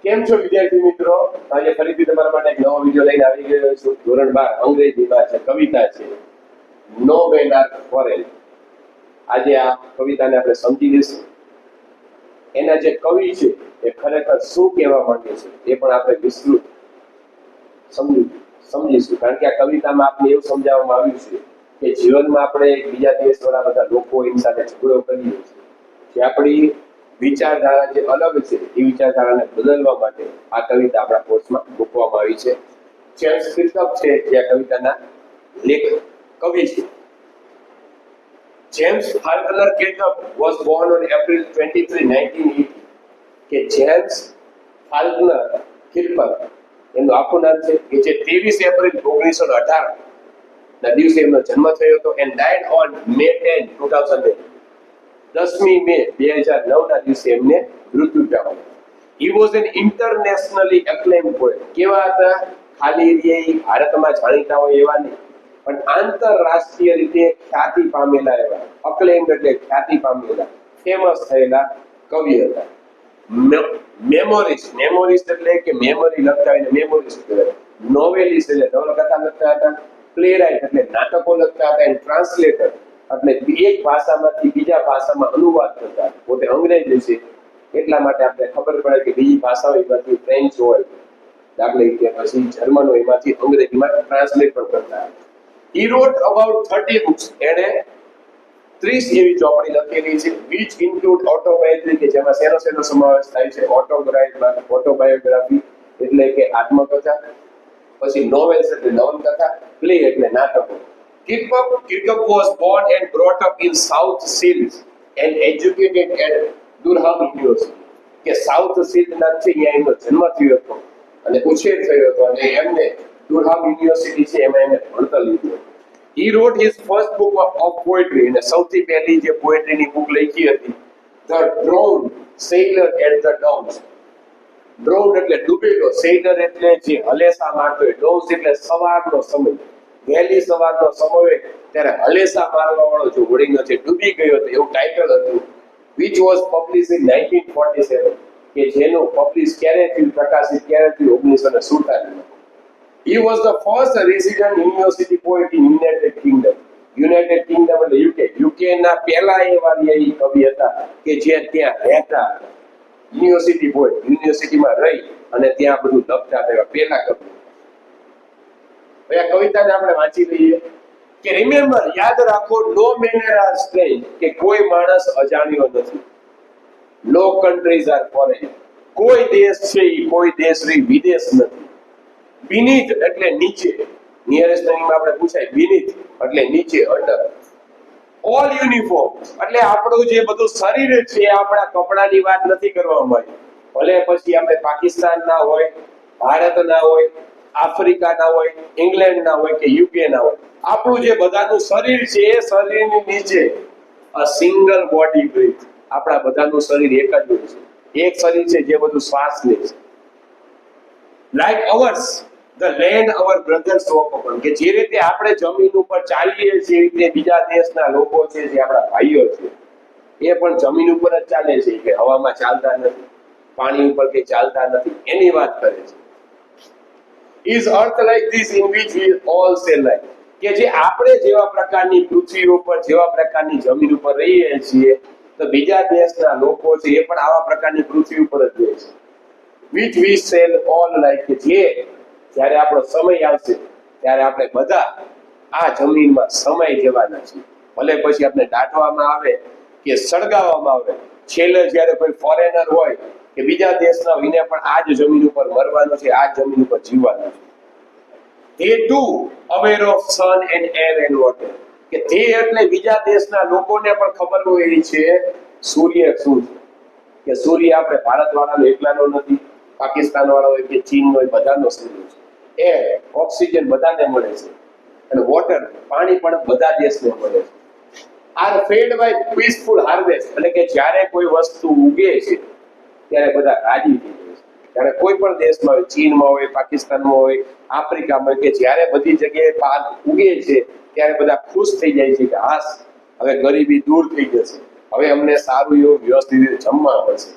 કેમ છો વિદ્યાર્થી મિત્રો? આજે ફરીથી તમારા માટે એક નવો વિડિયો લઈને આવી ગયો છું. ધોરણ 12 અંગ્રેજીમાં છે, કવિતા છે, નો મેન આર ફોરેન. આજે આ કવિતાને આપણે સમજી લઈશું. એના જે કવિ છે એ ખરેખર શું કહેવા માંગે છે એ પણ આપણે વિસ્તૃત સમજીશું. કારણ કે આ કવિતામાં આપણે એવું સમજાવવામાં આવ્યું છે કે જીવનમાં આપણે બીજા દેશવાળા બધા લોકો એની સાથે ઝઘડો કરીએ છીએ. જે આપણી વિચારધારા જે અલગ છે એ વિચારધારાને બદલવા માટે આ કવિતા આપણા કોર્સમાં મૂકવામાં આવી છે. જેમ્સ ક્લિર્ક છે જે આ કવિતાના લેખક કવિ છે. James Falconer Kirk was born on April 23, 1980. કે જેમ્સ ફાલ્કનર ક્લિર્ક એનું આખું નામ છે કે જે 23 એપ્રિલ 1918 ના દિવસે એમનો જન્મ થયો હતો and died on May 10, 2008. 10મી મે 2009 ના દિવસે એમને મૃત્યુ પામ્યું. He was an internationally acclaimed poet. કેવા હતા? ખાલી એ ભારતમાં જાણીતા હોય એવા નહીં, પણ આંતરરાષ્ટ્રીય રીતે ખ્યાતિ પામેલા એવા, acclaimed એટલે ખ્યાતિ પામેલા, ફેમસ થયેલા કવિ હતા. મેમોરિસ્ટ એટલે કે મેમરી લખતા હોય ને મેમોરિસ્ટ કહેવાય. નોવેલિસ્ટ એટલે નવલકથા લખતા હતા. પ્લેરાઇટ એટલે નાટકો લખતા હતા. એન્ડ ટ્રાન્સલેટર એટલે એક ભાષામાંથી બીજા ભાષામાં અનુવાદ કરતા. પોતે અંગ્રેજ છે એટલા માટે આપણે ખબર પડે કે બીજી ભાષાઓ એમાંથી ફ્રેન્ચ હોય, દાખલા કે પછી જર્મન હોય, એમાંથી અંગ્રેજીમાં ટ્રાન્સલેટ પણ કરતા. He wrote about 30 books. એણે 30 જેવી ચોપડી લખેલી છે, which include autobiography કે જેમાં શેનો સમાવેશ થાય છે? ઓટોબાયોગ્રાફી એટલે કે આત્મકથા, પછી નોવેલ્સ એટલે નવલકથા, પ્લે એટલે નાટકો. Kirkup was born and brought up in South Shields and educated at Durham University. કે સાઉથ શિલ્ડ ના છે અહીંયા એમનો જન્મ થયો હતો અને ઉછેર થયો હતો અને એમને ડુરહામ યુનિવર્સિટી છે એમાં એને ભણતર લીધું. He wrote his first book of poetry અને સૌથી પહેલી જે પોએટ્રીની બુક લખી હતી The Drowned Sailor and the Downs. Drowned એટલે ડૂબેલો, sailor એટલે જે હલેસા મારતો હોય, downs એટલે સવારનો સમય, વહેલી સવારનો સમય હોય ત્યારે હલેસા મારવા વાળો જો હોડીનો છે ડૂબી ગયો હતો એવું ટાઇટલ હતું. which was published in 1947. કે જેનું પબ્લિશ ક્યારે થયું, પ્રકાશિત ક્યારે થયું? 1947. He was the first resident university poet in United Kingdom. United Kingdom એટલે UK ના પહેલા એવા કવિ હતા કે જે ત્યાં રહેતા, યુનિવર્સિટી પોએટ, યુનિવર્સિટીમાં રહી અને ત્યાં બધું લખતા હતા પહેલા કવિ. હવે આ કવિતાને આપણે વાંચી લઈએ કે રિમેમ્બર, યાદ રાખો, નો મેનર આર સ્ટ્રેન્જ, કે કોઈ માણસ અજાણ્યો નથી. નો કન્ટ્રીઝ આર ફોરેન, કોઈ દેશ છે ઈ કોઈ દેશ રી વિદેશ નથી. બીનીથ એટલે નીચે, નિયરેસ્ટ મીનિંગમાં આપણે પૂછાય બીનીથ એટલે નીચે, અંડર. ઓલ યુનિફોર્મ એટલે આપણું જે બધું શરીર છે આપણા કપડાની વાત નથી કરવામાં આવી. ભલે પછી આપણે પાકિસ્તાન ના હોય, ભારત ના હોય, આફ્રિકા ના હોય, ઇંગ્લેન્ડ ના હોય કે યુકે ના હોય, આપણું જે બધાનું શરીર છે એ શરીરની નીચે અ સિંગલ બોડી બ્રીથ. આપણા બધાનું શરીર એક જ હોય છે, એક શરીર છે જે બધું શ્વાસ લે છે. Like ours the land our brothers walk upon, કે જે રીતે આપણે જમીન ઉપર ચાલીએ છીએ એ રીતે બીજા દેશના લોકો છે જે આપણા ભાઈઓ છે એ પણ જમીન ઉપર જ ચાલે છે, કે હવામાં ચાલતા નથી, પાણી ઉપર કે ચાલતા નથી, એની વાત કરે છે. Is earth like this in which we all shall lie, કે જે આપણે જેવા પ્રકારની પૃથ્વી ઉપર જેવા પ્રકારની જમીન ઉપર રહીએ છીએ તો બીજા દેશના લોકો છે એ પણ આવા પ્રકારની પૃથ્વી ઉપર જ રહે છે. which we shall all lie, કે જે જ્યારે આપણો સમય આવશે ત્યારે આપણે બધા આ જમીનમાં સમય જવાના છીએ. ભલે પછી આપણે દાટવામાં આવે કે સળગાવવામાં આવે, છેલ્લે જ્યારે કોઈ ફોરેનર હોય કે બીજા દેશના વિને પણ આ જ જમીન ઉપર મરવાનું છે, આ જ જમીન ઉપર જીવવાનું છે. They too aware of sun and air and water, કે તે એટલે બીજા દેશના લોકોને પણ ખબર હોય છે સૂર્ય શું છે, કે સૂર્ય આપણે ભારત વાળાનો એકલાનો નથી, પાકિસ્તાન વાળા હોય કે ચીન હોય, બધાનો સૂર્ય છે. એર, ઓક્સિજન બધાને મળે છે, અને વોટર, પાણી પણ બધા દેશને મળે છે. Are fed by peaceful harvest, એટલે કે જ્યારે કોઈ વસ્તુ ઉગે છે ત્યારે બધા રાજી થઈ જાય છે. ત્યારે કોઈ પણ દેશમાં હોય, ચીનમાં હોય, પાકિસ્તાનમાં હોય, આફ્રિકામાં હોય, કે જ્યારે બધી જગ્યાએ પાક ઉગે છે ત્યારે બધા ખુશ થઈ જાય છે કે હાસ, હવે ગરીબી દૂર થઈ જશે, હવે અમને સારું એવું વ્યવસ્થિત જમવા મળશે.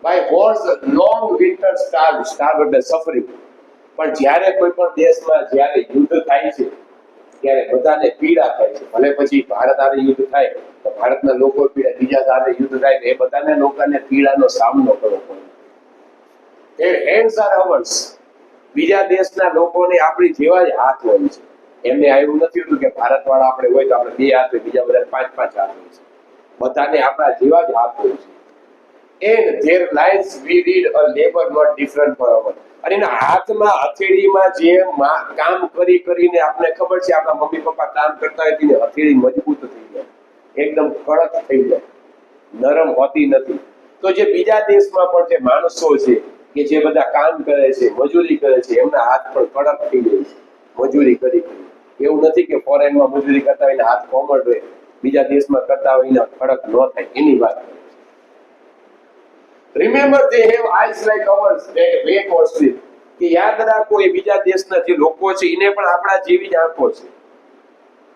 બાય વોર્સ લોંગ વિન્ટર સ્ટાર્વ એટલે સફરિંગ. પણ જ્યારે કોઈ પણ દેશમાં જ્યારે યુદ્ધ થાય છે ત્યારે બધાને પીડા થાય છે. ભલે પછી ભારત હારે યુદ્ધ થાય તો ભારતના લોકો પીડા, બીજા હારે યુદ્ધ થાય તો એ બધાને લોકોને પીડાનો સામનો કરવો પડે. Their hands are ours. બીજા દેશના લોકોને આપણી જેવા જ હાથ હોય છે. એમને એવું નથી હોતું કે ભારત વાળા આપણે હોય તો આપણે બે હાથ હોય, બીજા બધા પાંચ પાંચ હાથ હોય છે. બધાને આપણા જેવા જ હાથ હોય છે. And their lives we read a labor not different for our. અને એના હાથમાં હથેળીમાં જે કામ કરી કરીને આપણે ખબર છે આપણા મમ્મી પપ્પા કામ કરતા હોય તેને હથેળી મજબૂત થઈ જાય, એકદમ કડક થઈ જાય, નરમ હોતી નથી. તો જે બીજા દેશમાં પણ જે માણસો છે કે જે બધા કામ કરે છે, મજૂરી કરે છે, એમના હાથ પણ કડક થઈ જાય છે મજૂરી કરી. એવું નથી કે ફોરેનમાં મજૂરી કરતા હોય હાથ કોમળ રહે, બીજા દેશમાં કરતા હોય એના કડક ન થાય, એની વાત. Remember they have eyes like ours that wake or sleep. કે યાદ રાખો એ બીજા દેશના જે લોકો છે એને પણ આપણા જેવી જ આંખો છે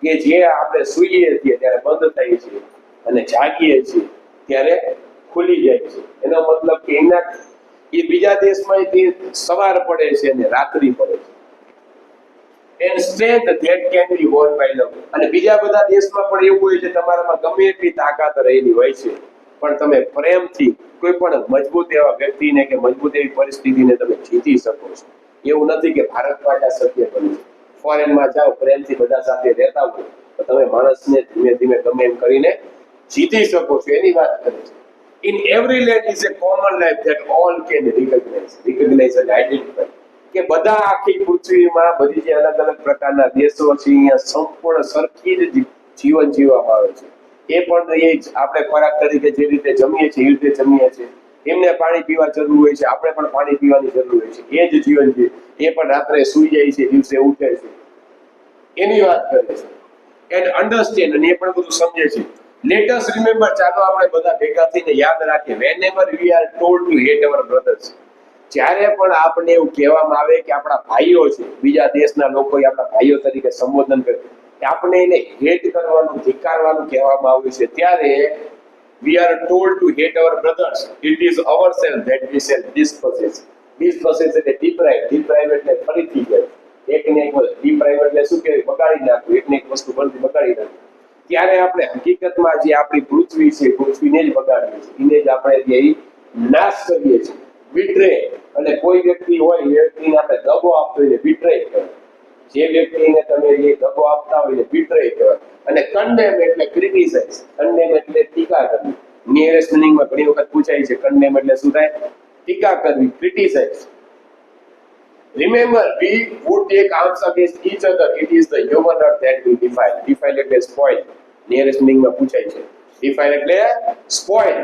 કે જે આપણે સૂઈએ છીએ ત્યારે બંધ થાય છે અને જાગીએ છીએ ત્યારે ખુલી જાય છે. એનો મતલબ કે એના એ બીજા દેશમાં સવાર પડે છે અને રાત્રિ પડે છે. And strength that can be won by love. અને બીજા બધા દેશમાં પણ એવું હોય છે તમારામાં ગમે એટલી તાકાત રહેલી હોય છે પણ તમે પ્રેમથી કોઈ પણ મજબૂત એવા વ્યક્તિને કે મજબૂત એવી પરિસ્થિતિને તમે જીતી શકો છો. એવું નથી કે ભારતમાં આ શક્ય બન્યું. ફોરેનમાં જાઓ પ્રેમથી બધા સાથે રહેતા હોય તો તમે માણસને ધીમે ધીમે ગમે એમ કરીને જીતી શકો છો, એની વાત કરે છે. In every land is a common life that all can recognize and identify. કે બધા આખી પૃથ્વીમાં બધી જે અલગ અલગ પ્રકારના દેશો છે અહીંયા સંપૂર્ણ સરખી જ જીવન જીવવામાં આવે છે. એ પણ એ જ આપણે ખોરાક તરીકે જે રીતે જમીએ છીએ એ રીતે જમીએ છીએ. એમને પાણી પીવા જરૂર હોય છે, આપણે પણ પાણી પીવાની જરૂર હોય છે. એ જ જીવન છે. એ પણ રાત્રે સૂઈ જાય છે, દિવસે ઉઠે છે, એની વાત કરે છે. એન્ડ અન્ડરસ્ટેન્ડ, અને એ પણ બધું સમજે છે. લેટ અસ રિમેમ્બર, ચાલો આપણે બધા ભેગા થઈને યાદ રાખીએ, whenever we are told to hate our brothers. જ્યારે પણ આપણને એવું કહેવામાં આવે કે આપણા ભાઈઓ છે, બીજા દેશના લોકોએ આપણા ભાઈઓ તરીકે સંબોધન કરે, આપણે એને હેટ કરવાનું, ધિક્કારવાનું કહેવામાં આવ્યું છે, ત્યારે we are told to hate our brothers. It is ourselves that we shall dispossess. Dispossess એટલે deprive. Deprive એટલે ફરીથી જાય. એકને એક deprive એટલે શું કહેવાય? બગાડી નાખવું. એકને એક વસ્તુ બનતી બગાડી નાખવું. ત્યારે આપણે હકીકતમાં જે આપણી પૃથ્વી છે, પૃથ્વીને જ બગાડીએ છીએ, એને જ આપણે જે નાશ કરીએ છીએ. વિટ્રે, અને કોઈ વ્યક્તિ હોય એ વ્યક્તિને આપણે દગો આપતો હોય વિટ્રે કહેવાય. જે વ્યક્તિને તમે એ દગો આપતા હોય વિટ્રે કહેવાય. અને કન્ડેમ એટલે ક્રિટિસાઇઝ. કન્ડેમ એટલે ટીકા કરવી. નિયરેસ્ટ મિનિંગમાં ઘણી વખત પૂછાય છે કન્ડેમ એટલે શું થાય? ટીકા કરવી, criticise. Remember, we would take arms against each other. It is the human earth that we defile. Defile એટલે spoil. નિયરેસ્ટ મિનિંગમાં પૂછાય છે. defile એટલે spoil.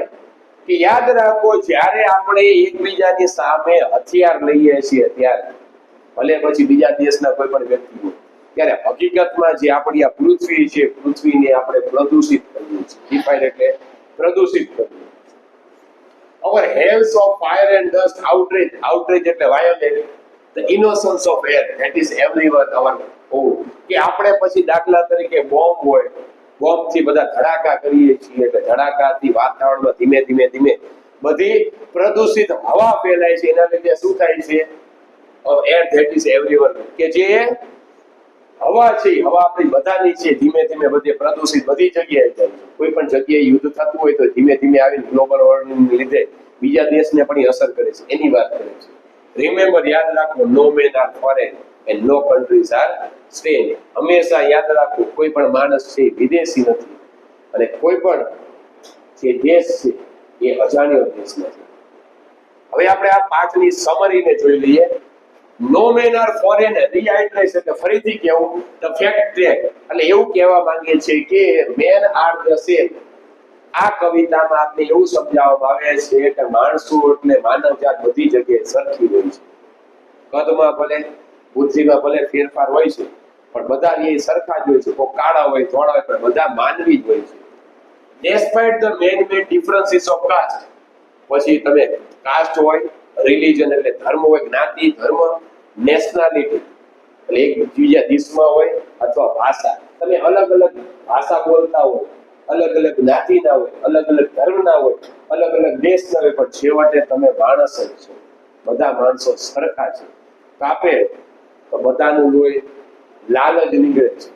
કે યાદ રાખો, જ્યારે આપણે એકબીજાની સામે હથિયાર લઈએ છીએ ત્યારે, ભલે પછી બીજા દેશના કોઈ પણ વ્યક્તિ હોય, ત્યારે હકીકતમાં જે આપણી આ પૃથ્વી છે, પૃથ્વીને આપણે પ્રદૂષિત કરીએ છીએ. ડિફાઇન એટલે પ્રદૂષિત કરવું. Our hails of fire and dust outrage. Outrage એટલે violate the innocence of air. That is everyone our own. કે આપણે પછી દાખલા તરીકે બોમ્બ હોય, બોમ્બથી બધા ધડાકા કરીએ છીએ, એટલે ધડાકાથી વાતાવરણમાં ધીમે ધીમે ધીમે બધી પ્રદૂષિત હવા ફેલાય છે. એના લીધે શું થાય છે? એર ધેટ ઇઝ એવરીવન, કે જે હવા છે, હવા આપણી બધાની છે, ધીમે ધીમે બધે પ્રદૂષિત બધી જગ્યાએ થાય છે. કોઈ પણ જગ્યાએ યુદ્ધ થતું હોય તો ધીમે ધીમે આવીને ગ્લોબલ વોર્મિંગને લીધે બીજા દેશને પણ અસર કરે છે, એની વાત કરે છે. રિમેમ્બર, યાદ રાખો, no main are foreign and no countries are strange. હંમેશા યાદ રાખો, કોઈ પણ માણસ છે વિદેશી નથી અને કોઈ પણ જે દેશ છે એ અજાણ્યો દેશ નથી. હવે આપણે આ પાઠની સમરીને જોઈ લઈએ. નો મેન આર ફોરેન, રીહાઇડ્રેશન એટલે ફરીથી કહેવું, ધ ફેક્ટ ટ્રેક એટલે એવું કહેવા માંગીએ છીએ કે મેન આર ધ સેમ. આ કવિતામાં આપણે એવું સમજાવવામાં આવે છે કે માણસો એટલે માનવજાત બધી જગ્યાએ સરખી હોય છે. કદમાં ભલે, બુદ્ધિમાં ભલે ફેરફાર હોય છે, પણ બધા એ સરખા જ હોય છે. કોઈ કાળા હોય, ધોળા હોય, પણ બધા માનવી જ હોય છે. Despite the man-made differences of caste. પછી તમે કાસ્ટ હોય, રિલીજન એટલે ધર્મ હોય, જ્ઞાતિ, ધર્મ, નેશનાલિટી એટલે એક બીજા દેશમાં હોય, અથવા ભાષા, તમે અલગ અલગ ભાષા બોલતા હોય, અલગ અલગ જ્ઞાતિના હોય, અલગ અલગ ધર્મના હોય, અલગ અલગ દેશના હોય, પણ છેવટે તમે માણસ જ છો. બધા માણસો સરખા છે. કાપે તો બધાનું લોહી લાલ જ નીકળે છે.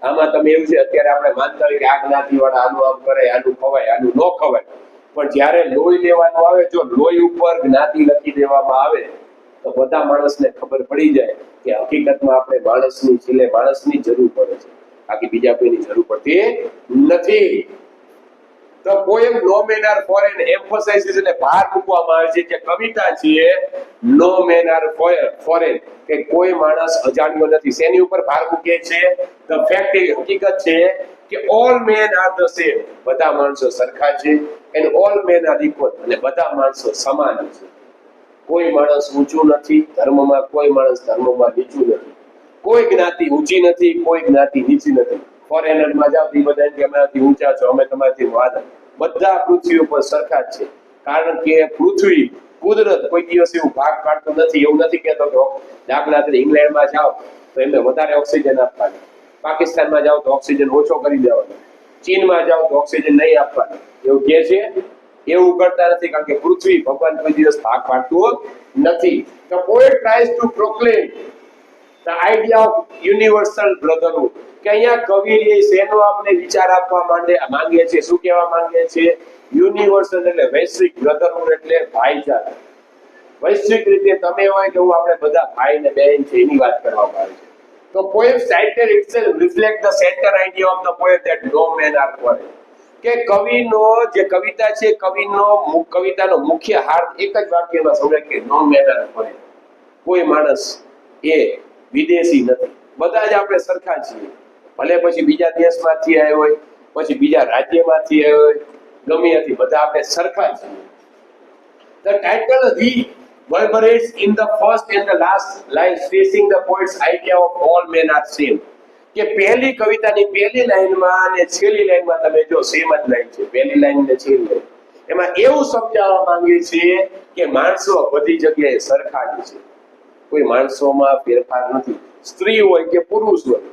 આમાં તમે એવું છે, અત્યારે આપણે માનતા હોય કે આ જ્ઞાતિવાળા આનું આમ કરે, આનું ખવાય, આનું ન ખવાય, પણ જ્યારે લોહી લેવાનું આવે, જો લોહી ઉપર જ્ઞાતિ લખી દેવામાં આવે તો બધા માણસને ખબર પડી જાય કે હકીકતમાં આપણે માણસની છેલ્લે માણસની જરૂર પડે છે, બાકી બીજા કોઈની જરૂર પડતી નથી. તો poem no main are foreign એમ્ફસાઇઝિસ એટલે ભાર મૂકવામાં આવે છે કે કવિતા છે નો મેન આર ફોરેન, કે કોઈ માણસ અજાણ્યો નથી. શેની ઉપર ભાર મૂકે છે? ધ ફેક્ટ, હકીકત છે કે all men are the same, બધા માણસો સરખા છે, and all men are equal, અને બધા માણસો સમાન છે. કોઈ માણસ ઊંચું નથી ધર્મમાં, કોઈ માણસ ધર્મમાં નીચું નથી, કોઈ જ્ઞાતિ ઊંચી નથી, કોઈ જ્ઞાતિ નીચી નથી. ફોરેનરમાં જાવ તો બધા કે અમારાથી ઊંચા છો, અમે તમારાથી વાદા. બધા પૃથ્વી ઉપર સરખા જ છે, કારણ કે પૃથ્વી કુદરત કોઈ દિવસ એવું ભાગ પાડતો નથી. એવું નથી કહેતો કે દાખલા તરીકે ઇંગ્લેન્ડમાં જાઓ તો એમને વધારે ઓક્સિજન આપવાની, પાકિસ્તાનમાં જાઓ તો ઓક્સિજન ઓછો કરી દેવાનો, ચીનમાં જાઓ તો ઓક્સિજન નહીં આપવાનું, એવું કહે છે? એવું કરતા નથી, કારણ કે પૃથ્વી ભગવાન કોઈ દિવસ ભાગ પાડતું નથી. The poet tries to proclaim the idea of universal brotherhood, કે અહીંયા કવિએ શેનો આપણે વિચાર આપવા માંગે છે, શું કહેવા માંગે છે? યુનિવર્સલ એટલે વૈશ્વિક, બ્રધરહુડ એટલે ભાઈચારા. વૈશ્વિક રીતે તમે હોય કે હું, આપણે બધા ભાઈ ને બહેન છે, એની વાત કરવામાં આવે છે. તો poem title itself reflect the center idea of the poet that no men are foreign, કે કવિનો જે કવિતા છે, કવિતાનો મુખ્ય હાર્દ એક જ વાક્યમાં સમજાય કે નો મેન આર ફોરેન, કોઈ માણસ એ વિદેશી નથી, બધા જ આપણે સરખા છીએ. ભલે પછી બીજા દેશમાંથી આવ્યો હોય, પછી બીજા રાજ્યમાંથી આવ્યો હોય, ગમે ત્યાંથી, બધા આપણે સરખા છીએ. The title reverberates in the first and the last line, stressing the poet's idea of all men are same, કે પહેલી કવિતાની પહેલી લાઈનમાં અને છેલ્લી લાઈનમાં તમે જો સેમ જ લાઈન છે, પહેલી લાઈન ને છેલ્લી લાઈન, એમાં એવું સમજાવવા માંગે છે કે માણસો બધી જગ્યાએ સરખા જ છે, કોઈ માણસોમાં ફેરફાર નથી. સ્ત્રી હોય કે પુરુષ હોય,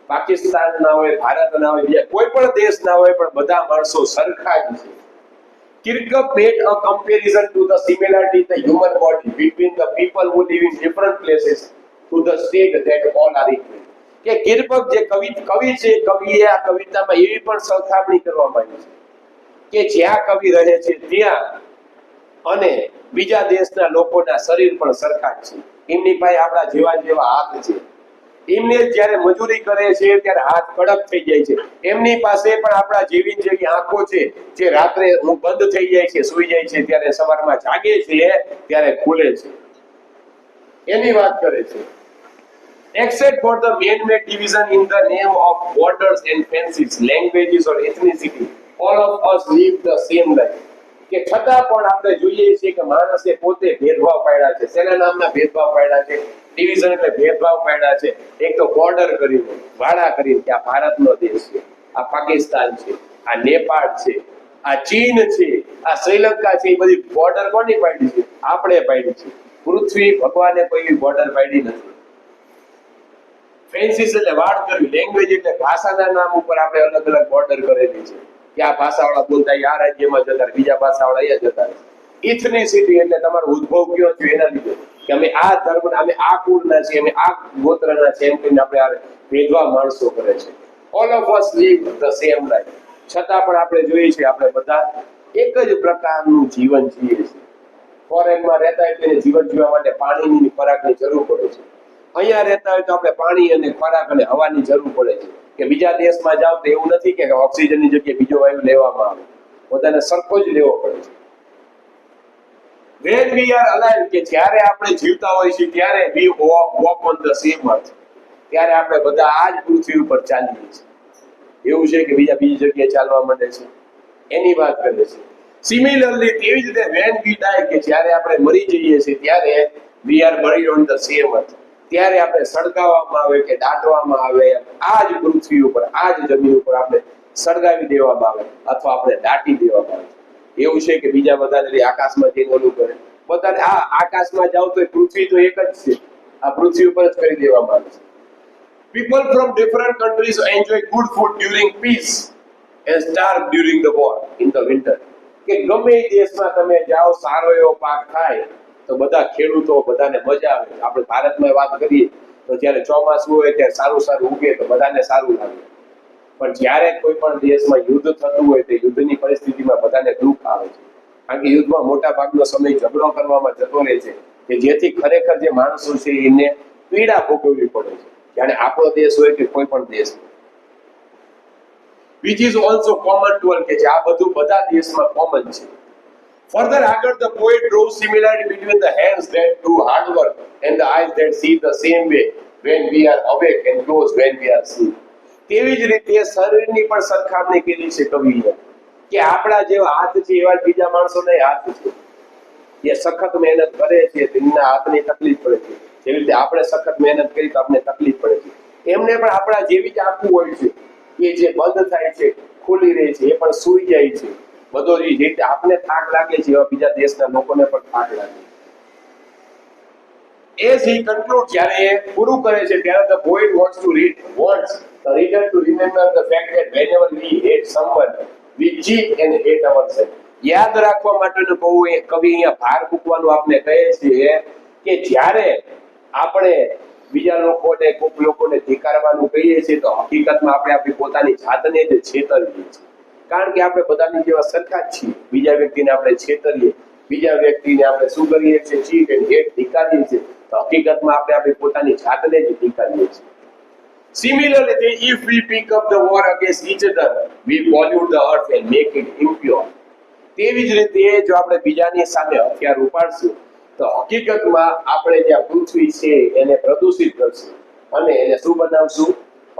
પાકિસ્તાનના હોય, ભારતના હોય, બીજા કોઈ પણ દેશના હોય, પણ બધા માણસો સરખા જ છે. Kirkup made a comparison to the similarity in the human body between the people who live in different places to the state that all are equal, કે કિર્પક જે કવિ છે, કવિએ આ કવિતામાં એવી પણ સરખામણી કરવામાં આવી છે કે જ્યાં કવિ રહે છે ત્યાં અને બીજા દેશના લોકોના શરીર પણ સરખા જ છે. એમની પાસે આપણા જેવા હાથ છે, એમને જ્યારે મજૂરી કરે છે ત્યારે હાથ કડક થઈ જાય છે, એમની પાસે પણ આપણા જેવી આંખો છે, જે રાત્રે બંધ થઈ જાય છે, સૂઈ જાય છે, ત્યારે સવારમાં જાગે છે ત્યારે ખુલે છે, એની વાત કરે છે. Except for the man-made division in the name of borders and fences, languages or ethnicity, all of us live the same life, કે છતાં પણ આપણે જોઈએ છીએ કે માણસે પોતે ભેદભાવ પાડ્યા છે. શેના નામના ભેદભાવ પાડ્યા છે? ડિવિઝન એટલે ભેદભાવ પાડ્યા છે. એક તો બોર્ડર કરીને, વાડા કરીને, કે આ ભારતનો દેશ છે, આ પાકિસ્તાન છે, આ નેપાળ છે, આ ચીન છે, આ શ્રીલંકા છે, એ બધી બોર્ડર કોની પાડી છે? આપણે પાડી છે. પૃથ્વી ભગવાને કોઈ બોર્ડર પાડી નથી. ફેન્સીસ એટલે વાડ કરવી, લેંગ્વેજ એટલે ભાષાના નામ ઉપર આપણે અલગ અલગ બોર્ડર કરેલી છે, કે આ ભાષાવાળા બોલતા આ રાજ્યમાં જતા, બીજા ભાષાવાળા અહીંયા જતા. ઇથનિસિટી એટલે તમારો ઉદ્ભવ કયો છે એના લીધે, કે અમે આ ધર્મના, અમે આ કુળના છીએ, અમે આ ગોત્રના છીએ, એમ કહીને આપણે આ ભેદભાવ માણસો કરે છે. All of us live the same life, છતાં પણ આપણે જોઈએ છીએ આપણે બધા એક જ પ્રકારનું જીવન જીવીએ છીએ. ફોરેનમાં રહેતા હોય તો જીવન જીવવા માટે પાણીની, ખોરાકની જરૂર પડે છે. અહીંયા રહેતા હોય તો આપણે પાણી અને ખોરાક અને હવાની જરૂર પડે છે. કે બીજા દેશમાં જાવ તો એવું નથી કે ઓક્સિજનની જગ્યાએ બીજો વાયુ લેવામાં આવે, પોતાને સરખો જ લેવો પડે છે. When we are alive, કે જ્યારે આપણે જીવતા હોય છે ત્યારે we walk on the same earth, ત્યારે આપણે બધા આ જ પૃથ્વી ઉપર ચાલીએ છીએ. એવું છે કે બીજી જગ્યાએ ચાલવા માંડે છે, એની વાત કરે છે. સિમિલરલી તેવી જ રીતે when we die, કે જ્યારે આપણે મરી જઈએ છીએ ત્યારે we are buried on the same earth, ત્યારે આપણે સળગાવવામાં આવે કે દાટવામાં આવે, આ જ પૃથ્વી ઉપર, આ જ જમીન ઉપર આપણે સળગાવી દેવામાં આવે અથવા આપણે દાટી દેવામાં આવે. એવું છે કે બીજા બધા આકાશમાં જઈને ઓલું કરે, બધાને આ આકાશમાં જાવ તો પૃથ્વી તો એક જ છે, આ પૃથ્વી ઉપર જ કરી દેવામાં આવે છે. People from different countries enjoy good food during peace and starve during the war in the winter. કે ગમે એ દેશમાં તમે જાઓ સારો એવો પાક થાય તો બધા ખેડૂતો બધાને મજા આવે. આપણે ભારતમાં વાત કરીએ તો જ્યારે ચોમાસું હોય ત્યારે સારું સારું ઉગે તો બધાને સારું લાગે. પણ જ્યારે કોઈ પણ દેશમાં યુદ્ધ થતું હોય તો યુદ્ધની પરિસ્થિતિમાં બધાને દુઃખ આવે છે. કારણ કે યુદ્ધમાં મોટા ભાગનો સમય ઝઘડો કરવામાં જતો રહે છે કે જેથી ખરેખર જે માણસો છે એને પીડા ભોગવવી પડે છે. જ્યારે આપણો દેશ હોય કે કોઈ પણ દેશ, which is also common to all, કે જે આ બધું બધા દેશમાં કોમન છે. Further આગળ the poet draws similarity between the hands that do hard work and the eyes that see the same way when we are awake and close when we are asleep. તેવી જ રીતે શરીરની પણ સરખામણી કરી છે કવિએ કે આપણા જેવા હાથ છે એવા જ બીજા માણસોના હાથ છે. એ સખત મહેનત કરે છે તેમના હાથની તકલીફ પડે છે. જેવી રીતે આપણે સખત મહેનત કરી તો આપણે તકલીફ પડે છે. એમને પણ આપણા જેવી જ આંખો હોય છે કે જે બંધ થાય છે ખુલી રહે છે, એ પણ સૂઈ જાય છે. બધો જે રીતે આપણે થાક લાગે છે એવા બીજા દેશના લોકોને પણ થાક લાગે છે. As he concludes, જ્યારે એ પૂરું કરે છે ત્યારે the poet wants the reader to remember the fact that whenever we hate someone, we cheat and hate ourselves. યાદ રાખવા માટેનું કવિ અહીંયા ભાર મૂકવાનું આપણે કહે છે કે જ્યારે આપણે બીજા લોકોને કોઈક લોકોને ધિક્કારવાનું કહીએ છીએ તો હકીકતમાં આપણે આપણી પોતાની જાતને જ છેતરીએ છીએ. કારણ કે આપણે બધાની જેવા સરખા જ છીએ. બીજા વ્યક્તિને આપણે છેતરીએ, બીજા વ્યક્તિને આપણે શું કરીએ છીએ, ચીટ એન્ડ હેટ ધિક્કારીએ છીએ. તો હકીકતમાં આપણે આપણી પોતાની જાતને જ ધિક્કારીએ છીએ. Similarly, if we pick up the war against each other, we pollute the earth and make it impure. તેવી જ રીતે જો આપણે બીજાની સામે હથિયાર ઉપાડશું તો હકીકતમાં આપણે જે પૃથ્વી છે એને પ્રદૂષિત કરશું અને એને શું બનાવશું,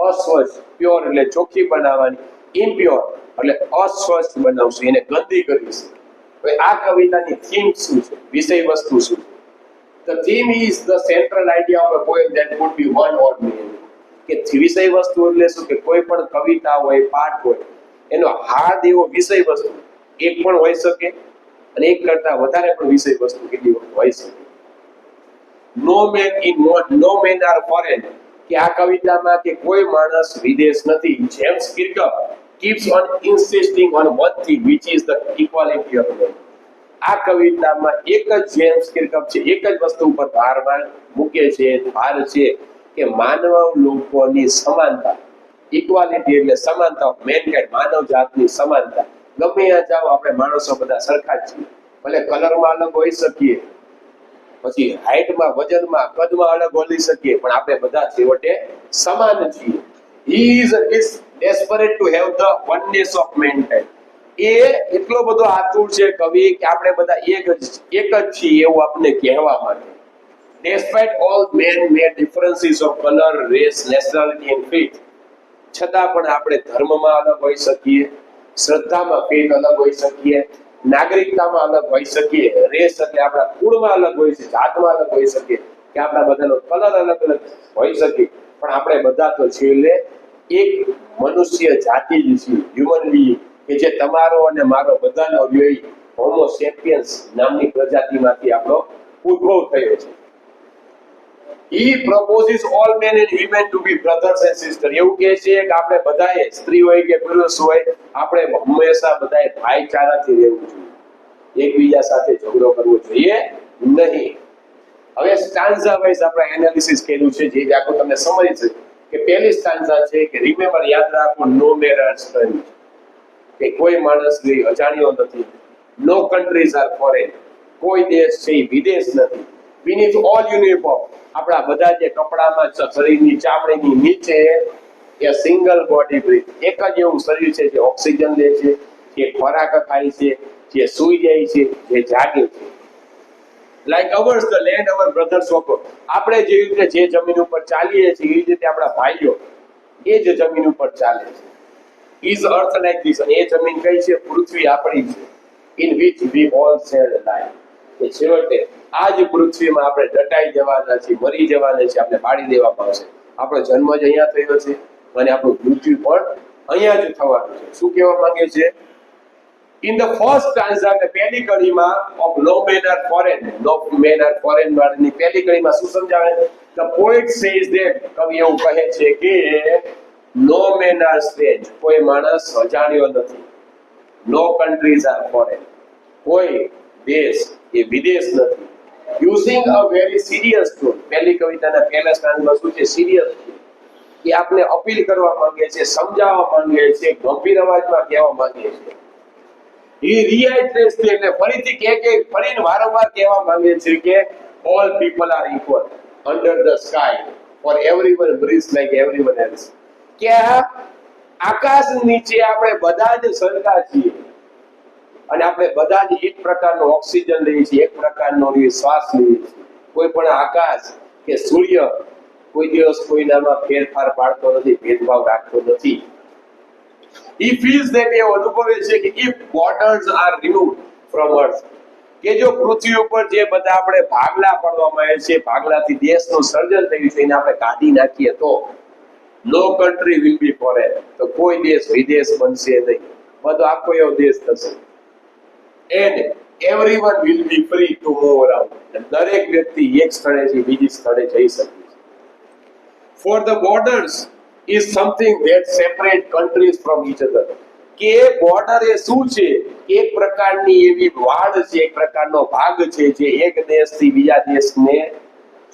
અસ્વચ્છ. પ્યોર એટલે ચોખ્ખી બનાવવાની, ઇમ્પ્યોર એટલે અસ્વચ્છ બનાવશું, એને ગંદી કરીશું. હવે આ કવિતાની થીમ શું છે, વિષય વસ્તુ શું છે? The theme is the central idea of a poem that could be one or many. કે વિષય વસ્તુ એટલે શું કે કોઈ પણ કવિતા હોય, પાઠ હોય, એનો હાર્દ એવો વિષય વસ્તુ એક પણ હોઈ શકે અને એક કરતા વધારે પણ વિષય વસ્તુ કેટલી હોઈ શકે. નો મેન આર ફોરેન, કે આ કવિતામાં કે કોઈ માણસ વિદેશ નથી. James Kirkup keeps on insisting on one thing, which is the equality of man. આ કવિતામાં એક જ જેમ્સ કિર્કપ છે, એક જ વસ્તુ ઉપર ભાર મૂકે છે, ભાર છે કે માનવ લોકોની સમાનતા. ઇક્વાલિટી એટલે સમાનતા, મેનકાઇન્ડ માનવ જાતની સમાનતા. ગમે ત્યાં જાઓ આપણે માણસો બધા સરખા જ છીએ. ભલે કલરમાં અલગ હોઈ શકીએ, પછી હાઈટમાં, વજનમાં, કદમાં અલગ હોઈ શકીએ, પણ આપણે બધા છેવટે સમાન છીએ. He is desperate to have the oneness of mankind. એ એટલો બધો આતુર છે કવિ કે આપણે બધા એક જ છીએ એવું આપણે કહેવા માટે. Despite all man-made differences of color, race, nationality and faith, છતાં પણ આપણે ધર્મમાં અલગ હોઈ શકીએ, શ્રદ્ધામાં ફેથ અલગ હોઈ શકીએ, નાગરિકતામાં અલગ હોઈ શકીએ, રેસ એટલે આપણા કુળમાં અલગ હોઈ શકીએ, જાતમાં અલગ હોઈ શકીએ, કે આપણા બધાનો કલર અલગ અલગ હોઈ શકે, પણ આપણે બધા તો છેલ્લે એક મનુષ્ય જાતિ જ છીએ, હ્યુમન બીઈંગ, કે જે તમારો અને મારો બધાનો વ્યય હોમો સેપિયન્સ નામની પ્રજાતિમાંથી આપણો ઉદ્ભવ થયો છે. He proposes all men and women to be brothers and sisters. એવું કહે છે કે આપણે બધાએ, સ્ત્રી હોય કે પુરુષ હોય, આપણે હંમેશા બધાએ ભાઈચારાથી રહેવું જોઈએ, એકબીજા સાથે ઝઘડો કરવો જોઈએ નહીં. હવે સ્ટાન્ઝા વાઇઝ આપણે એનાલિસિસ કર્યું છે, જે આખો તમને સમજ છે કે પહેલી સ્ટાન્ઝા છે કે રિમેમ્બર, યાદ રાખો, નો મેન આર સ્ટ્રેન્જ, કે કોઈ માણસ અજાણ્યો નથી. નો કન્ટ્રીઝ આર ફોરેન, કોઈ દેશ છે વિદેશ નથી. We need all uniform. આપણા બધા જે કપડામાં શરીરની ચામડીની નીચે એ સિંગલ બોડી બ્રીથ, એક જ એવું શરીર છે જે ઓક્સિજન લે છે, જે ખોરાક ખાય છે, જે સૂઈ જાય છે, જે જાગે છે. Like ours the land our brothers walk. આપણે જે રીતે જે જમીન ઉપર ચાલીએ છીએ એ રીતે આપણા ભાઈઓ એ જ જમીન ઉપર ચાલે છે. ઇઝ અર્થ લાઈક ધીસ, એ જમીન કઈ છે? પૃથ્વી આપણી છે. In which we all share life, કે છેવટે આ જ પૃથ્વીમાં આપણે દટાઈ જવાના છીએ, મરી જવાના છીએ, આપણે બાળી દેવામાં આવશે. આપણો જન્મ જ અહીંયા થયો છે અને આપણું મૃત્યુ પણ અહીંયા જ થવાનું છે. શું કહેવા માંગે છે? In the first stanza, કે પહેલી કડીમાં of no men are foreign, no men are foreign વાળની પહેલી કડીમાં શું સમજાવે? The poet says that, કવિ એવું કહે છે કે no men are strange, કોઈ માણસ અજાણ્યો નથી. No countries are foreign, કોઈ દેશ એ વિદેશ નથી. Using a very serious tone, પહેલી કવિતાના પહેલા સ્ટાન્સમાં શું છે? સિરિયસ કે આપણે અપીલ કરવા માંગે છે, સમજાવવા માંગે છે, ગંભીર અવાજમાં કહેવા માંગે છે. He reiterates એટલે ફરીથી ફરીને વારંવાર કહેવા માંગે છે કે all people are equal under the sky, for everyone breathes like everyone else. કે આકાશ નીચે આપણે બધા જ સરખા છીએ અને આપણે બધા જ એક પ્રકારનો ઓક્સિજન લઈએ છીએ, એક પ્રકારનો શ્વાસ લઈએ છીએ. કોઈ પણ આકાશ કે સૂર્ય કોઈ દિવસ કોઈનામાં ફેરફાર પાડતો નથી, ભેદભાવ રાખતો નથી. He feels that એ અનુભવે છે કે if borders are removed from earth, કે જો પૃથ્વી ઉપર જે બધા આપણે ભાગલા પાડવામાં આવે છે, ભાગલાથી દેશનું સર્જન થયું છે, એને આપણે કાઢી નાખીએ તો no country will be foreign, તો કોઈ દેશ વિદેશ બનશે નહીં, બધો આખો એવો દેશ થશે. And everyone will be free to move around, દરેક વ્યક્તિ એક સ્થળેથી બીજી સ્થળે જઈ શકે છે. For the borders is something that separate countries from each other, કે બોર્ડર એ શું છે? એક પ્રકારની એવી વાડ છે, એક પ્રકારનો ભાગ છે જે એક દેશથી બીજા દેશને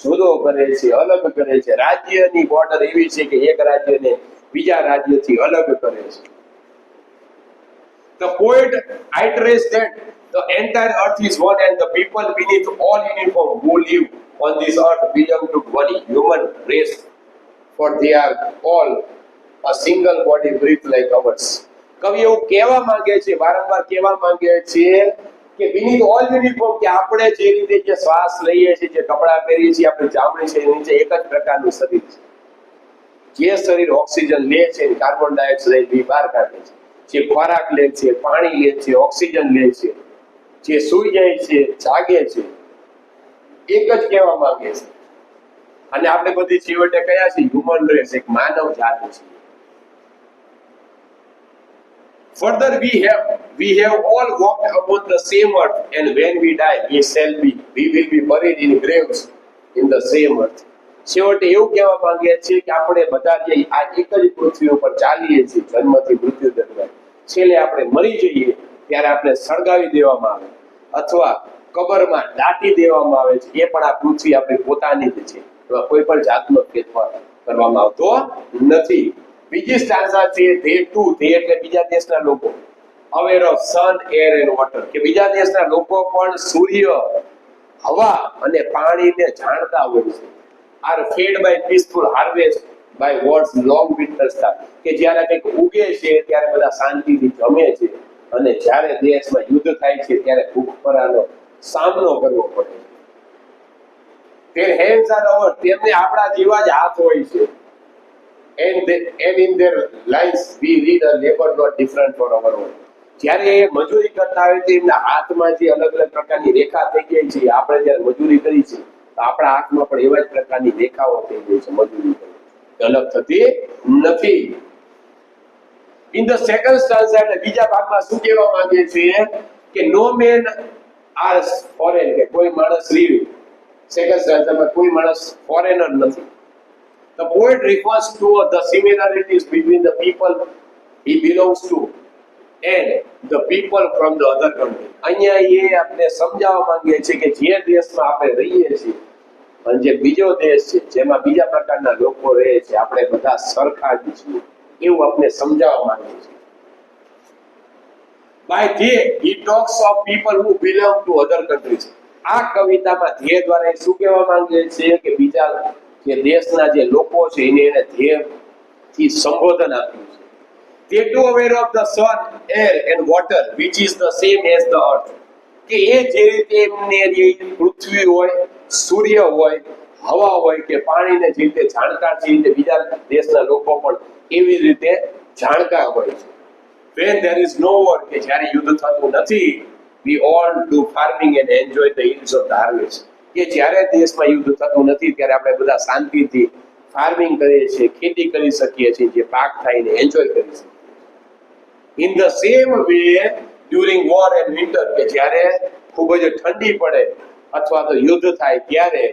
જુદો કરે છે, અલગ કરે છે. રાજ્યની બોર્ડર એવી છે કે એક રાજ્યને બીજા રાજ્યથી અલગ કરે છે. The poet iterates that the entire earth is one and the people beneath all uniform who live on this earth belong to one human race, for they are all a single body breathe like ours. કવિ એવું કહેવા માંગે છે, વારંવાર કહેવા માંગે છે કે beneath all uniform, કે આપણે જે રીતે જે શ્વાસ લઈએ છીએ, જે કપડાં પહેરીએ છીએ, આપણે ચામડી છે, નીચે એક જ પ્રકારનું શરીર છે. જે શરીર ઓક્સિજન લે છે, કાર્બન ડાયોક્સાઇડ બહાર કાઢે છે, જે ખોરાક લે છે, પાણી લે છે, ઓક્સિજન લે છે, જે સૂઈ જાય છે, જાગે છે, એક જ કહેવા માંગે છે. અને આપણે બધી છેવટે કયા છે? હ્યુમન રેસ, એક માનવ જાત છે. Further, we have all walked upon the same earth, and when we die, we will be buried in graves in the same earth. છેવટે એવું કહેવા માંગે છે કે આપણે બધા જે આ એક જ પૃથ્વી ઉપર ચાલીએ છીએ, જન્મથી મૃત્યુ દરમિયાન, છેલ્લે આપણે મરી જઈએ ત્યારે આપણે સળગાવી દેવામાં આવે અથવા કબરમાં દાટી દેવામાં આવે છે. એ પણ આ પૃથ્વી આપણી પોતાની જ છે, કોઈ પણ જાતનો ફેરફાર કરવામાં આવતો નથી. બીજી સ્ટાન્સા છે they too, they એટલે બીજા દેશના લોકો, aware of sun, air and water, કે બીજા દેશના લોકો પણ સૂર્ય, હવા અને પાણીને જાણતા હોય છે. are fed by peaceful harvest by what's long winter start, કે જ્યારે કંઈક ઉગે છે ત્યારે બધા શાંતિથી જમે છે અને જ્યારે દેશમાં યુદ્ધ થાય છે ત્યારે ભૂખમરાનો સામનો કરવો પડે છે. their hands are our, તેમને આપણા જેવા જ હાથ હોય છે. and in their lives we read a labor not different from our own, જ્યારે એ મજૂરી કરતા હોય તો એમના હાથમાં જે અલગ અલગ પ્રકારની રેખા થઈ ગઈ છે, આપણે જ્યારે મજૂરી કરી છે તો આપણા હાથમાં પણ એવા જ પ્રકારની રેખાઓ થઈ ગઈ છે, મજૂરી કરી અલગ થતી નથી. In the second stanza, એટલે બીજા ભાગમાં શું કહેવા માંગે છે કે no men are foreign, કે કોઈ માણસ સેકન્ડ સ્ટાન્ઝામાં કોઈ માણસ ફોરેનર નથી. The poet refers to the similarities between the people he belongs to and the people from the other country. અહીંયા એ આપણે સમજાવવા માંગે છે કે જે દેશમાં આપણે રહીએ છીએ અને જે બીજો દેશ છે જેમાં બીજા પ્રકારના લોકો રહે છે, આપણે બધા સરખા જ છીએ, એવું આપણે સમજાવવા માંગે છે. By they he talks of people who belong to other countries. આ કવિતામાં ધ્યેય દ્વારા એ શું કહેવા માંગે છે કે બીજા જે દેશના જે લોકો છે એને ધ્યેયથી સંબોધન આપ્યું છે. They too aware of the sun, air and water which is the same as the earth, કે એ જે રીતે એમને જે પૃથ્વી હોય, સૂર્ય હોય, હવા હોય કે પાણીને જે રીતે જાણકાર છે, એ બીજા દેશના લોકો પણ એવી રીતે જાણકાર હોય છે. When there is no war, કે જ્યારે યુદ્ધ થતું નથી, we all do farming and enjoy the yields of the harvest, કે જ્યારે દેશમાં યુદ્ધ થતું નથી ત્યારે આપણે બધા શાંતિથી ફાર્મિંગ કરીએ છીએ, ખેતી કરી શકીએ છીએ, જે પાક થાય એને એન્જોય કરી શકીએ. In the same way during war and winter, કે જ્યારે ખૂબ જ ઠંડી પડે અથવા તો યુદ્ધ થાય ત્યારે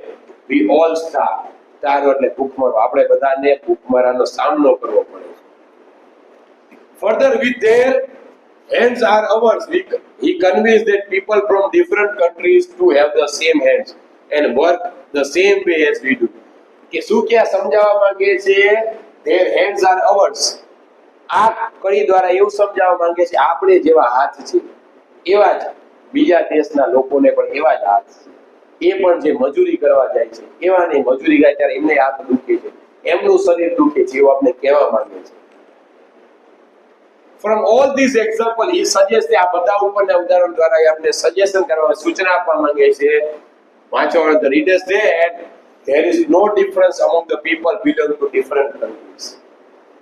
we all starve, તારો એટલે ભૂખમરો. આપણે બધાને ભૂખમરાનો સામનો કરવો પડે છે. Further, with their hands are ours, he conveys that people from different countries to have the same hands and work the same way as we do. કે શું ક્યાં સમજાવવા માંગે છે? their hands are ours. આ કડી દ્વારા એવું સમજાવવા માંગે છે આપણે જેવા હાથ છે એવા જ બીજા દેશના લોકોને પણ એવા જ હાથ છે. એ પણ જે મજૂરી કરવા જાય છે એવા નહીં, મજૂરી જાય ત્યારે એમને હાથ દુખે છે, એમનું શરીર દુખે છે, એવું આપણે કહેવા માંગે છે. From all these examples, he suggests આ બધા ઉપરના ઉદાહરણ દ્વારા આપણે સજેશન કરવા, સૂચના આપવા માંગે છે. વાંચો, the readers said there is no difference among the people belong to different countries.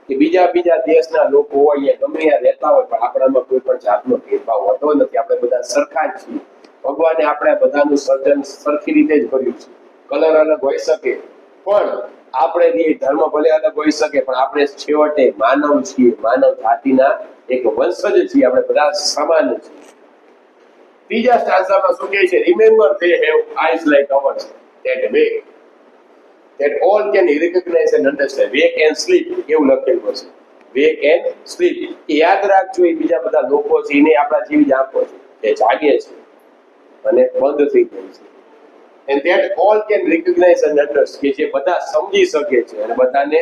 કે બીજા દેશના લોકો હોય ગમે ત્યાં રહેતા હોય પણ આપણામાં કોઈ પણ જાતનો ભેદભાવ હોતો નથી. આપણે બધા સરખા જ છીએ. ભગવાને આપણે બધાનું સર્જન સરખી રીતે જ કર્યું છે. કલર અલગ હોઈ શકે પણ આપણે ધર્મ ભલે અલગ હોઈ શકે પણ આપણે છેવટે માનવ છીએ, માનવ જાતિના એક વંશજ છીએ. આપણે બધા સમાન છીએ. ત્રીજા સ્ટાન્ઝામાં શું કહે છે? Remember they have eyes like ours that way that all can recognize and understand. Wake and sleep એવું લખેલું છે. Wake and sleep. એ યાદ રાખજો, એ બીજા બધા લોકો છે એને આપણા જેવી જ આંખો છે, એ જાગે છે અને બંધ થઈ જાય છે. and that all can recognize and understand, કે જે બધા સમજી શકે છે અને બધાને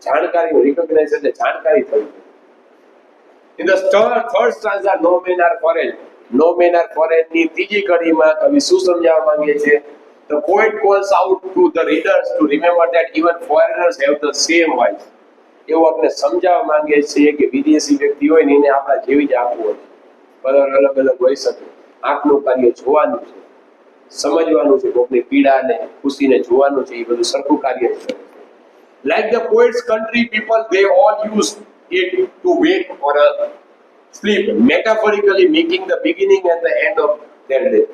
જાણકારી recognize એટલે જાણકારી થઈ છે. In the third stanza, no men are foreign. No men are foreign ની ત્રીજી કડીમાં કવિ શું સમજાવવા માંગે છે? The poet calls out to the readers to remember that even foreigners have the same voice. એવું આપણે સમજાવવા માંગે છે કે વિદેશી વ્યક્તિ હોય ને એને આપણા જેવી જ આંખો હોય, કલર અલગ અલગ હોઈ શકે. આંખનું કાર્ય જોવાનું છે, સમજવાનું છે, કોકની પીડાને ખુશીને જોવાનું છે, એ બધું સરખું કાર્ય છે. Like the poet's country people, they all use it to wake or sleep, metaphorically making the beginning and the end of their day.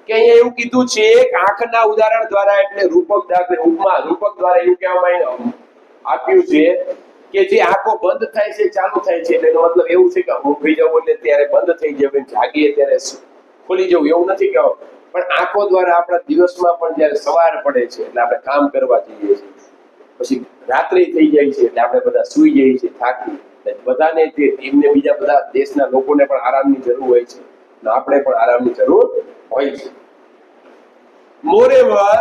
કે અહીંયા એવું કીધું છે કે આંખના ઉદાહરણ દ્વારા એટલે રૂપક દ્વારા એવું કહેવામાં આપ્યું છે કે જે આંખો બંધ થાય છે ચાલુ થાય છે એટલે એનો મતલબ એવું છે કે ઊંઘી જવું એટલે ત્યારે બંધ થઈ જવું, જાગીએ ત્યારે ખુલી જવું એવું નથી કહેવું. પણ આંખો દ્વારા આપણા દિવસમાં પણ જ્યારે સવાર પડે છે એટલે આપણે કામ કરવા જઈએ છીએ, પછી રાત્રિ થઈ જાય છે એટલે આપણે બધા સૂઈ જઈએ છીએ થાકી. બધાને એમને બીજા બધા દેશના લોકોને પણ આરામની જરૂર હોય છે અને આપણે પણ આરામની જરૂર હોય છે. Moreover,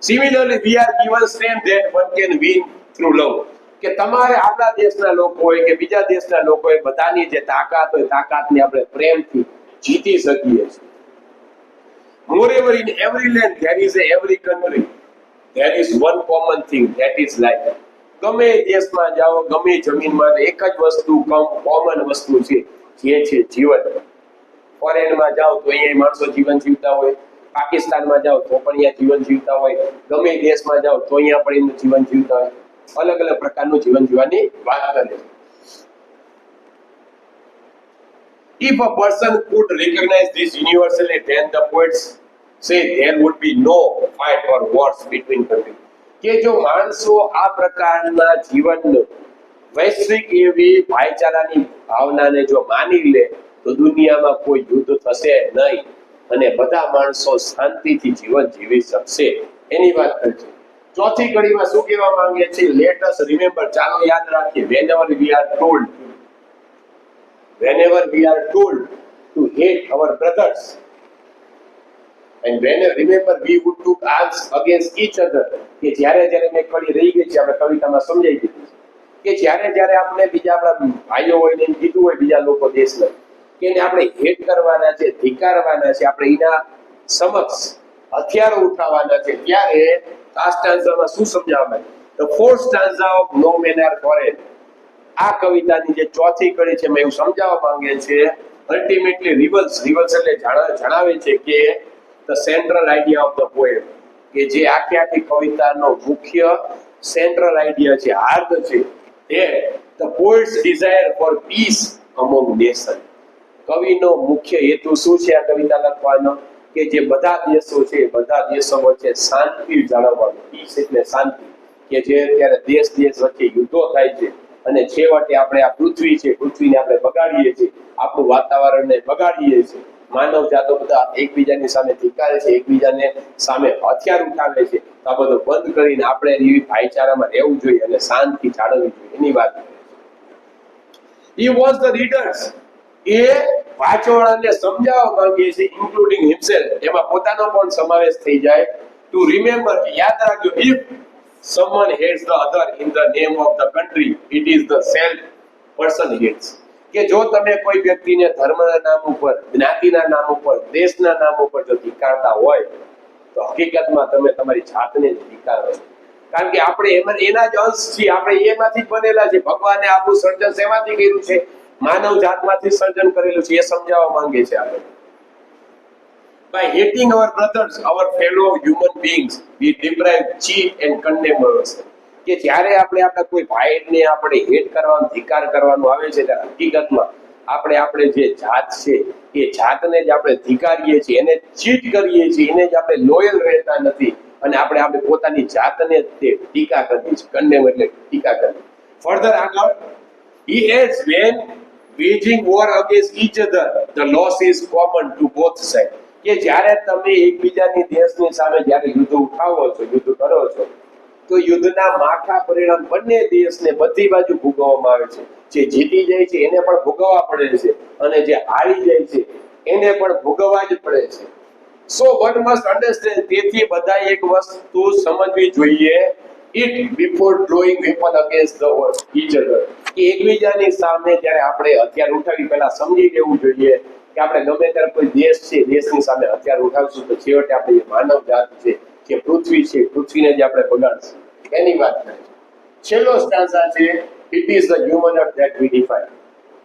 similarly we are given strength that one can win through love. કે તમારે આપણા દેશના લોકો હોય કે બીજા દેશના લોકો હોય, બધાની જે તાકાત હોય તાકાતને આપણે પ્રેમથી જીતી શકીએ છીએ. Moreover, in every land there is every country there is one common thing, that is life. ગમે દેશમાં જાઓ, ગમે જમીનમાં, એક જ વસ્તુ કોમન વસ્તુ છે જે છે જીવન. ફોરેનમાં જાઓ તો અહીંયા માણસો જીવન જીવતા હોય, પાકિસ્તાનમાં જાઓ તો પણ અહીંયા જીવન જીવતા હોય, ગમે દેશમાં જાઓ તો અહીંયા પણ એમનું જીવન જીવતા હોય. અલગ અલગ પ્રકારનું જીવન જીવવાની વાત કરે છે. If a person could recognize this universally, then the poets say there would be no fight or wars between countries. કે જો માણસો આ પ્રકારના જીવનનો વૈશ્વિક એવી ભાઈચારાની ભાવનાને જો માની લે તો દુનિયામાં કોઈ યુદ્ધ થશે નહીં અને બધા માણસો શાંતિથી જીવન જીવી શકશે, એની વાત કરે છે. ચોથી કડીમાં શું કહેવા માંગે છે? લેટ અસ રિમેમ્બર, ચાલો યાદ રાખીએ. whenever we are told to hate our brothers, and remember we would took arms against each other. કે જ્યારે મેં કડી રહી ગઈ છે, આપણે કવિતામાં સમજાઈ દીધું કે જ્યારે આપણે બીજા આપણા ભાઈઓ હોય ને કીધું હોય બીજા લોકો દેશના કે એને આપણે હેટ કરવાના છે, ધિક્કારવાના છે, આપણે એના સમક્ષ હથિયારો ઉઠાવવાના છે, ત્યારે આ સ્ટાન્ઝામાં શું સમજાવવામાં? The fourth stanza of No Men Are Foreign, આ કવિતાની જે ચોથી કડી છે એમાં એવું સમજાવવા માંગે છે અલ્ટિમેટલી રિવલ્સ એટલે જણાવે છે કે the central idea of the poem, કે જે આખી કવિતાનો મુખ્ય સેન્ટ્રલ આઈડિયા છે, હાર્દ છે, that the poet's desire for peace among nations. કવિનો મુખ્ય હેતુ શું છે આ કવિતા લખવાનો? કે જે બધા દેશો છે, બધા દેશો વચ્ચે શાંતિ જાળવવાનું. પીસ એટલે શાંતિ, કે જે અત્યારે દેશ વચ્ચે યુદ્ધો થાય છે અને છેવટે આપણે આ પૃથ્વી છે, પૃથ્વીને આપણે બગાડીએ છીએ, આપણું વાતાવરણને બગાડીએ છીએ, માનવ જાતો બધા એકબીજાની સામે ધિક્કારે છે, એકબીજાને સામે હથિયાર ઉઠાવે છે. તો આ બધું બંધ કરીને આપણે એવી ભાઈચારામાં રહેવું જોઈએ અને શાંતિ જાળવવી જોઈએ, એની વાત કરે છે. He was the readers. એ વાંચવાળાને સમજાવવા માંગે છે, ઇન્ક્લુડિંગ હિમસેલ્ફ, એમાં પોતાનો પણ સમાવેશ થઈ જાય. ટુ રિમેમ્બર, યાદ રાખજો, if someone hates the other in the name of the country, it is the self person hates. કે જો તમે કોઈ વ્યક્તિને ધર્મના નામ ઉપર, જ્ઞાતિના નામ ઉપર, દેશના નામ ઉપર જો ધિક્કારતા હોય તો હકીકતમાં તમે તમારી જાતને જ ધિક્કારો છો. કારણ કે આપણે એના જ અંશ છીએ, આપણે એમાંથી જ બનેલા છે. ભગવાને આપણું સર્જન શેમાંથી કર્યું છે? માનવ જાતમાંથી સર્જન કરેલું છે. એ સમજાવવા માંગે છે આપણે. By hating our brothers, our fellow human beings, we deprive, cheat and condemn ourselves. કે જ્યારે આપણે આપણા કોઈ ભાઈને આપણે હેટ કરવાનું, ધિક્કાર કરવાનું આવે છે, ત્યારે હકીકતમાં આપણે જે જાત છે એ જાતને જ આપણે ધિક્કારીએ છીએ, એને ચીટ કરીએ છીએ, એને જ આપણે લોયલ રહેતા નથી અને આપણે પોતાની જાતને તે ટીકા કરીએ છીએ. કન્ડેમ એટલે ટીકા કરવી. ફર્ધર આગળ, he is when waging war against each other, the loss is common to both sides. કે જ્યારે તમે એકબીજાની દેશની સામે જ્યારે યુદ્ધ ઉઠાવો છો, યુદ્ધ કરો છો, તો યુદ્ધના માઠા પરિણામ બંને દેશને બધી બાજુ ભોગવવામાં આવે છે. જે જીતી જાય છે એને પણ ભોગવવા પડે છે અને જે હારી જાય છે એને પણ ભોગવવા જ પડે છે. સો one must understand, તેથી બધા એક વસ્તુ સમજવી જોઈએ, it before drawing weapon against the each other. કે એકબીજાની સામે જ્યારે આપણે હથિયાર ઉઠાવી પહેલા સમજી લેવું જોઈએ કે આપણે ગમે ત્યારે કોઈ દેશ છે, દેશની સામે હથિયાર ઉઠાવશું તો છેવટે આપણે માનવ જાત છે, જે પૃથ્વી છે, પૃથ્વીને જ આપણે બગાડશું. એની વાત કરે છે. છેલ્લો સ્ટાન્ઝા છે, it is the human earth that we define.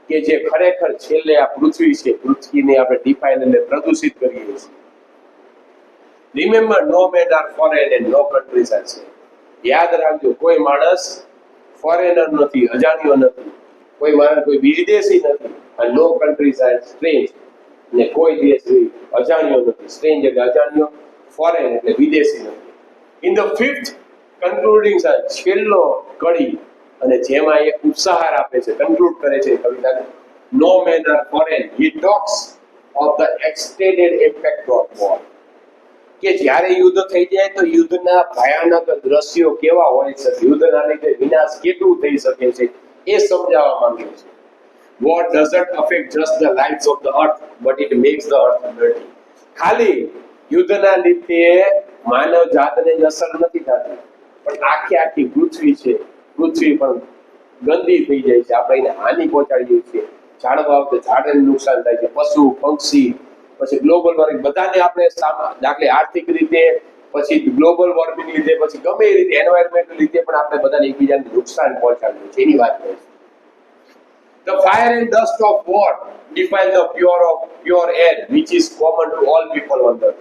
કે જે ખરેખર છેલ્લે આ પૃથ્વી છે, પૃથ્વીને આપણે ડિફાઇન અને પ્રદૂષિત કરીએ છીએ. Remember, no main are foreign and no countries are safe. યાદ રાખજો, કોઈ માણસ ફોરેનર નથી, અજાણ્યો નથી, કોઈ માણસ કોઈ વિદેશી નથી, અને નો કન્ટ્રીઝ આર સ્ટ્રેન્જ, ને કોઈ દેશ અજાણ્યો નથી. સ્ટ્રેન્જ એટલે અજાણ્યો, ફોરેન એટલે વિદેશી નથી. ઇન ધ ફિફ્થ કન્ક્લુડિંગ છેલ્લો કડી, અને જેમાં એક ઉપસાહાર આપે છે, કન્ક્લુડ કરે છે કવિતાને, no main are foreign, he talks of the extended impact of war. કે જ્યારે યુદ્ધ થઈ જાય તો યુદ્ધના ભયાનક દ્રશ્યો કેવા હોય છે, યુદ્ધના લીધે વિનાશ કેટલું થઈ શકે છે, એ સમજાવવા માંગે છે. War doesn't affect just the lives of the earth, but it makes the earth dirty. ખાલી યુદ્ધના લીધે માનવ જાતને જ અસર નથી થતી, પણ આખી પૃથ્વી છે, પૃથ્વી પણ ગંદી થઈ જાય છે. આપણે એને હાનિ પહોંચાડીએ છીએ. ઝાડને નુકસાન થાય છે, પશુ પક્ષી, પછી ગ્લોબલ વોર્મિંગ, બધાને આપણે દાખલે આર્થિક રીતે, પછી ગ્લોબલ વોર્મિંગ લીધે, પછી ગમે એ રીતે એન્વાયરમેન્ટ લીધે પણ આપણે બધાને એકબીજાને નુકસાન પહોંચાડીએ છીએ. એની વાત કરે છે. The fire and dust of war define the pure air which is common to all people on earth.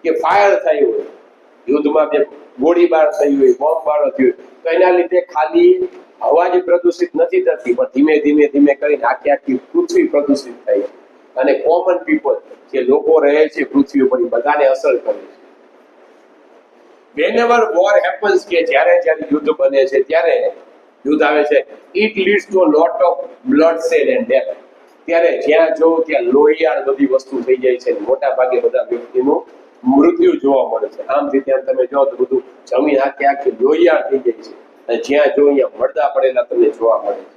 કે ફાયર થઈ હોય, યુદ્ધમાં જે ગોળીબાર થઈ હોય, બોમ્બબાર થયો હોય, તો એના લીધે ખાલી હવા જ પ્રદૂષિત નથી થતી, પણ ધીમે કરીને આખી પૃથ્વી પ્રદૂષિત થાય છે. અને કોમન પીપલ, જે લોકો રહે છે પૃથ્વી ઉપર, એ બધાને અસર કરે છે. Whenever war happens, કે જ્યારે યુદ્ધ બને છે, ત્યારે યુદ્ધ આવે છે, it leads to a lot of bloodshed and death. ત્યારે જ્યાં જો ત્યાં લોહિયાળ બધી વસ્તુ થઈ જાય છે, મોટા ભાગે બધા વ્યક્તિનું મૃત્યુ જોવા મળે છે. આમથી ત્યાં તમે જો તો બધું જમીન આખી લોહિયાળ થઈ જાય છે, અને જ્યાં જો અહીંયા મરદા પડેલા તમને જોવા મળે છે.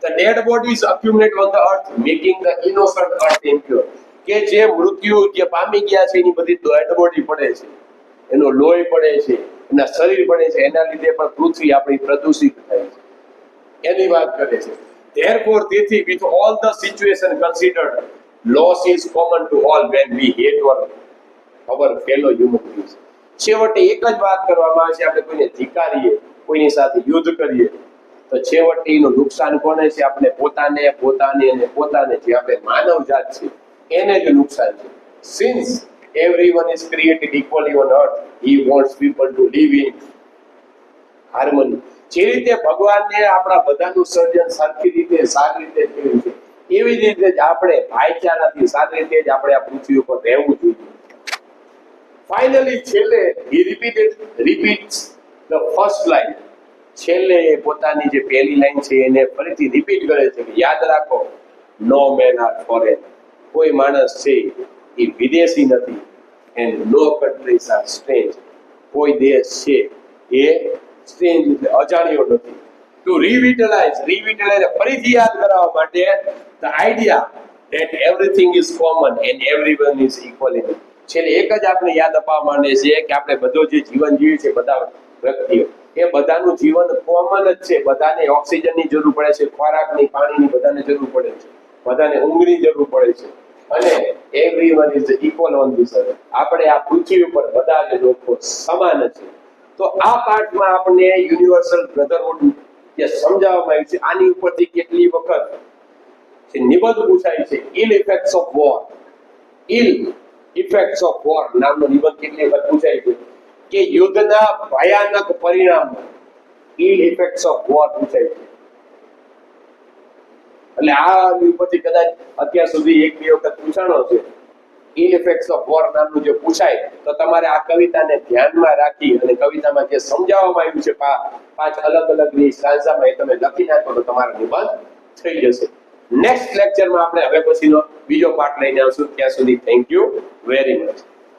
The dead bodies accumulate on the earth, making the innocent earth impure. કે જે મૃત્યુ જે પામી ગયા છે એની બધી ડેડ બોડી પડે છે, એનો લોહી પડે છે, એના શરીર પડે છે, એના લીધે પણ પૃથ્વી આપણી પ્રદૂષિત થાય છે. એની વાત કરે છે. Therefore, તેથી with all the situation considered, loss is common to all when we hate our fellow human beings. છેવટે એક જ વાત કરવામાં આવે છે, આપણે કોઈને ધિક્કારીએ, કોઈની સાથે યુદ્ધ કરીએ, તો છેવટે એનું નુકસાન કોને છે? આપણે પોતાને જે આપણે માનવ જાત છે એને જ નુકસાન છે. Since everyone is created equally on earth, he wants people to live in harmony. જે રીતે ભગવાનને આપણા બધાનું સર્જન સરખી રીતે, સારી રીતે કર્યું છે, એવી રીતે જ આપણે ભાઈચારાથી સારી રીતે જ આપણે આ પૃથ્વી ઉપર રહેવું જોઈએ. Finally, છેલ્લે he repeats the first line. છેલ્લે પોતાની જે પહેલી લાઈન છે એને ફરીથી રિપીટ કરે છે કે યાદ રાખો, નો મેન આર ફોરેન. કોઈ માણસ છે એ વિદેશી નથી, and no countries are strange. કોઈ દેશ છે એ સ્ટ્રેન્જ એટલે અજાણ્યો નથી. ટુ રિવિટલાઇઝ ફરીથી યાદ કરાવવા માટે the idea that everything is common and everyone is equal in it. છેલ્લે એક જ આપણે યાદ અપાવવા માંગે છે કે આપણે બધો જે જીવન જીવીએ છે બધા વ્યક્તિઓ, એ બધાનું જીવન કોમન જ છે. બધાને ઓક્સિજનની જરૂર પડે છે, ખોરાકની, પાણીની બધાને જરૂર પડે છે, બધાને ઊંઘની જરૂર પડે છે, અને everyone is equal on this earth. આપણે આ પૃથ્વી ઉપર બધા જ લોકો સમાન છે. તો આ પાઠમાં આપણને યુનિવર્સલ બ્રધરહુડ જે સમજાવવામાં આવ્યું છે, આની ઉપરથી કેટલી વખત નિબંધ પૂછાય છે. Ill effects of war, ill effects of war નામનો નિબંધ કેટલી વખત પૂછાય છે કે યુદ્ધના ભયાનક પરિણામો, ઇલ ઇફેક્ટ્સ ઓફ વોર પૂછાય છે. એટલે આ ઉપરથી કદાચ અત્યાર સુધી એક બે વખત પૂછાણો છે. ઇલ ઇફેક્ટ્સ ઓફ વોર નામનું જે પૂછાય તો તમારે આ કવિતાને ધ્યાનમાં રાખી અને કવિતામાં જે સમજાવવામાં આવ્યું છે પાંચ અલગ અલગ સ્ટાન્ઝામાં એ તમે લખી નાખો તો તમારો નિબંધ થઈ જશે. નેક્સ્ટ લેક્ચરમાં આપણે હવે પછીનો બીજો પાર્ટ લઈને આવશું. ત્યાં સુધી થેન્ક યુ વેરી મચ.